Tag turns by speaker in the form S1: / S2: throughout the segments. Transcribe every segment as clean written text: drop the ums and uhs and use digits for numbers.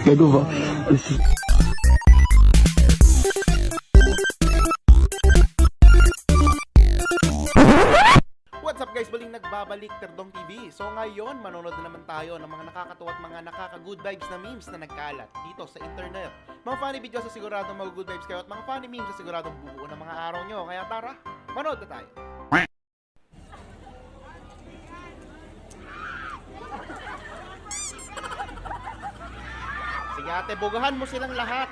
S1: Gago ba?
S2: What's up guys? Baling nagbabalik Terdong TV. So ngayon, manonood na naman tayo ng mga nakakatuwa at mga nakaka-good vibes na memes na nagkalat dito sa internet. Mga funny videos sa siguradong mag-good vibes kayo at mga funny memes sa siguradong bubuo ng mga araw nyo. Kaya tara, manood na tayo. Sige ate, bugahan mo silang lahat.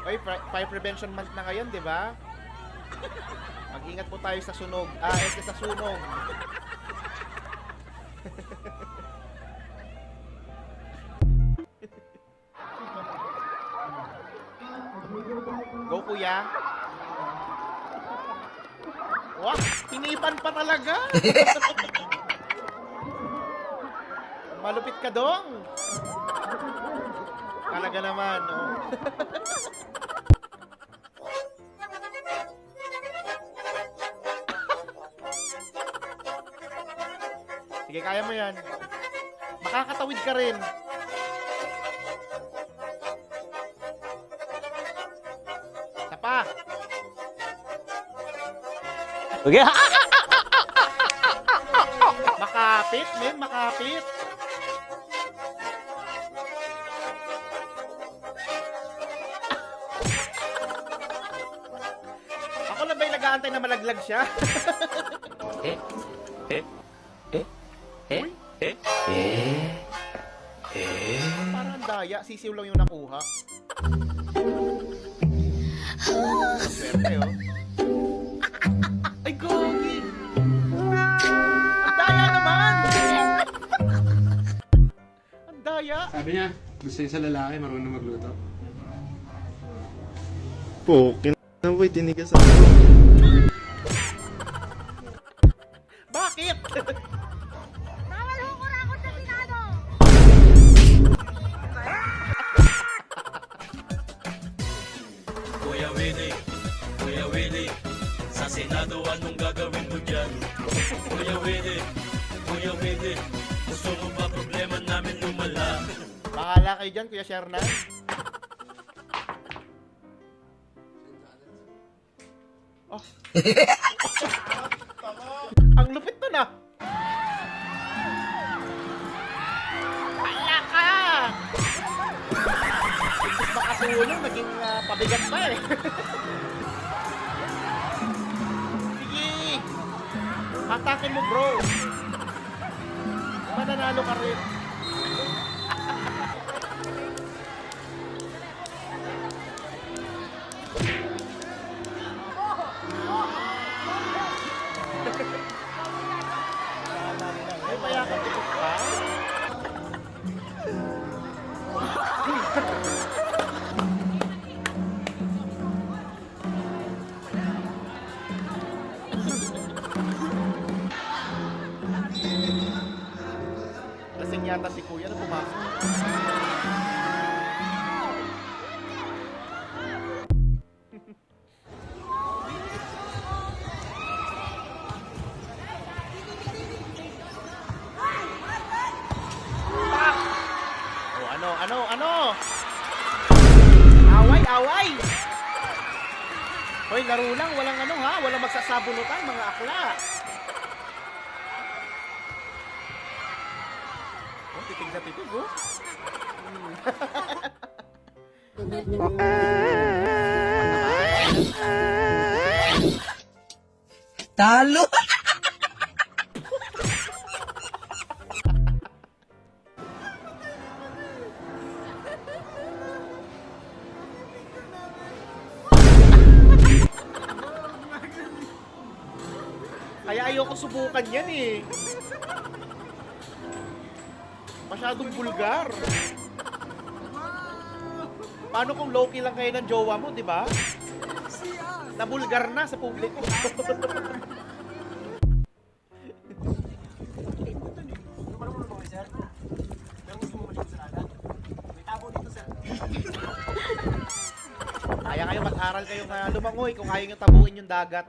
S2: Oy, fire prevention month na ngayon, di ba? Mag-ingat po tayo sa sunog. Sa sunog. Go, kuya. Wah, tinipan pa talaga. Malupit ka dong. Talaga naman, no? Sige, kaya mo yan. Makakatawid ka rin. Isa pa.
S1: Okay.
S2: Makapit, men. Makapit. Ako na ba yung nag-aantay na malaglag siya? Parang daya, sisiw lang yung nakuha. Swerte, oh. Ay, gogi! Ang daya naman! Ang daya!
S3: Sabi niya, gusto niya sa lalaki, marunong magluto.
S1: Pokin na boy, tinigas ako.
S2: Bakit?
S4: Bawal ho kurakot sa Senado!
S5: Kuya Willie, sa Senado anong gagawin mo dyan? Kuya Willie, gusto mo ba problema namin lumala?
S2: Bahala kayo dyan, Kuya Shernan. Oh. Ang lupit nun ah. Hala ka! Imbis makatulong, naging pabigat pa eh. Sige! Hatakin mo bro! Mananalo ka rin. May payakan ito pa. Lasing yata si kuya na pumasok. Ano? Away! Hoy, laro lang, walang walang magsasabunutan, mga akla. Oh, titig na titig, oh.
S6: Talo!
S2: Kaya ayoko subukan yan eh. Masyadong bulgar. Paano kung low-key lang kayo ng jowa mo, di ba? Nabulgar na sa publiko. Kaya kayo mag-aral kayo nga lumangoy kung ayaw nyo tabuin yung dagat.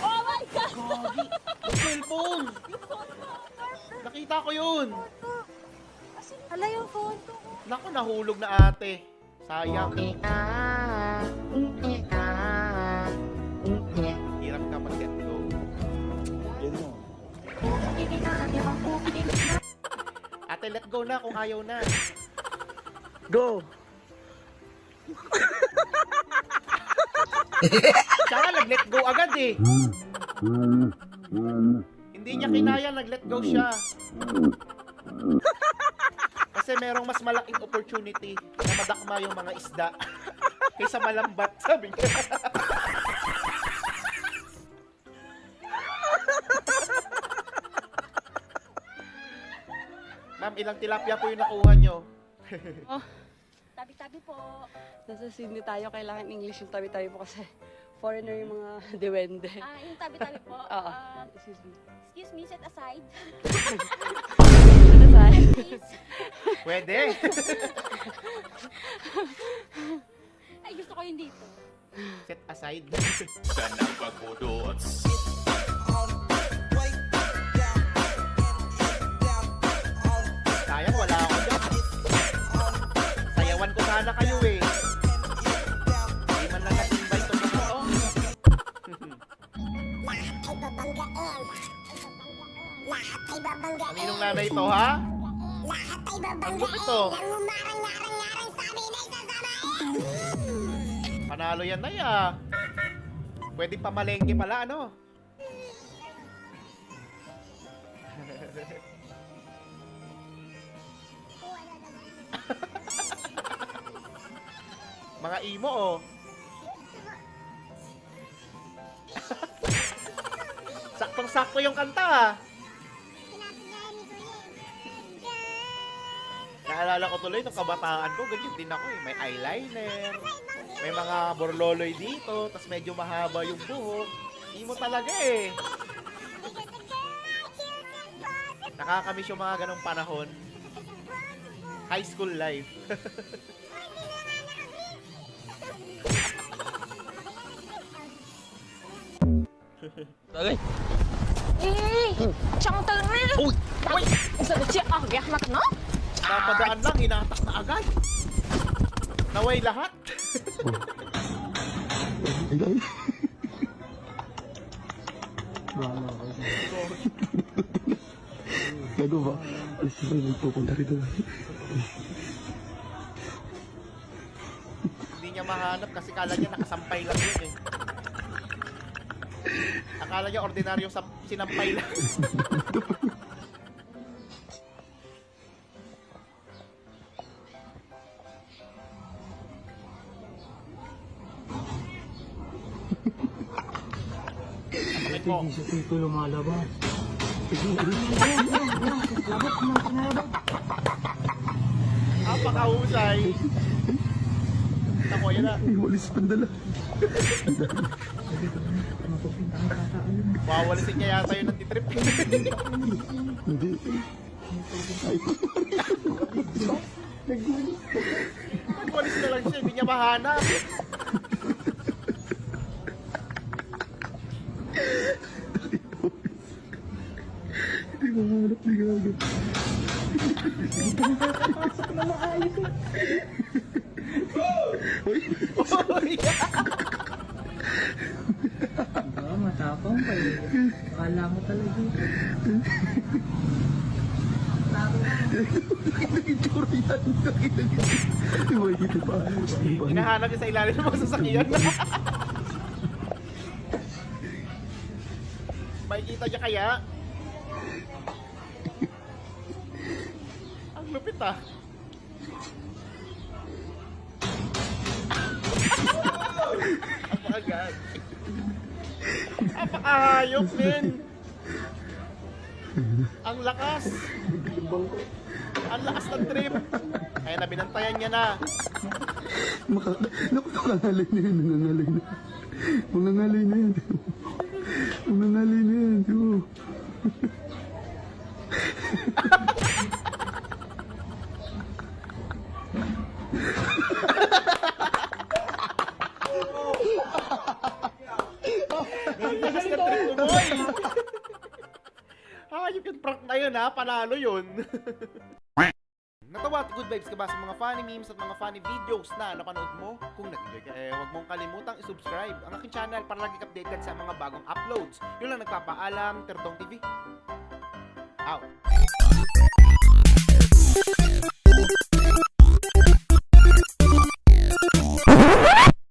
S4: Oh my God!
S2: Gagi! Yung cellphone! Nakita ko yun!
S4: Hala yung phone ko.
S2: Naku, nahulog na ate. Sayang. Hirap ka mag-get go. Ate, let go na kung ayaw na.
S1: Go!
S2: Tsaka nag-let go agad eh. Hindi niya kinaya, nag-let go siya. Kasi merong mas malaking opportunity na madakma yung mga isda kaysa malambat, sabi niya. Ma'am, ilang tilapia po yung nakuha nyo?
S4: Tabi-tabi po.
S6: Nasa Sydney tayo, kailangan English yung tabi-tabi po kasi foreigner yung mga dewende.
S4: Yung tabi-tabi po.
S6: Oo. Excuse me.
S4: Excuse me, set aside.
S6: Ano tayo?
S4: Please.
S2: Pwede.
S4: Ay, gusto ko yung dito.
S2: Set aside.
S5: Sanang pagbudots.
S2: Sayang, wala ako dyan. Sayawan ko sana kayo eh. Hindi man lang nag-invite to dito. Kaninong nanay to, ha? Ang lupit to. Panalo yan na ya. Pwedeng pamalengke pala, ano? Mga imo, oh. Saktong-sakto yung kanta, ah. Naalala ko tuloy nung kabataan ko, ganyan din ako eh. May eyeliner, may mga borloloy dito, tas medyo mahaba yung buhok. Imo talaga eh. Nakakamiss yung mga ganong panahon. High school life.
S4: Siyang tarin!
S2: Uy! Uy!
S4: Isa na siya ang gahmat, no?
S2: Napadaan lang, hinatak na agad. Naway lahat.
S1: Gago ba? Alis na rin pupunta rito.
S2: Hindi niya mahanap kasi kala niya nakasampay lang yun eh. Akala niya ordinaryo sinampay lang. Bakit po?
S1: Ito lumalabas.
S2: Napakahusay. Ako, yan na.
S1: Walis pandala.
S2: Wawalisin niya yata yun ng titrip.
S1: Hindi.
S2: Nagwalis na lang siya, hindi niya mahanap.
S1: Hindi mahanap ni Gago.
S2: Uy!
S7: Matapang pa eh. Akala mo talaga.
S1: Nakita yan. Diba, dito pa.
S2: Hinahanap niya sa ilalim ng mga sasakyan. Makikita niya kaya? Ang lupit ah. Apagad. Apakahayop, men. Ang lakas. Ang lakas ng trip. Kaya nabinantayan niya na.
S1: Naku, nangangalay na yan. Nangangalay na. Nangangalay na yan. Nangangalay na yan.
S2: Nagagas ka trip mo, boy! Hayop yung prank na yun, ha? Panalo yun. Natawa at good vibes ka ba sa mga funny memes at mga funny videos na napanood mo? Kung nag-enjoy ka, huwag mong kalimutang i-subscribe ang aking channel para lagi updated sa mga bagong uploads. Yun lang nagpapaalam, Terdong TV. Out.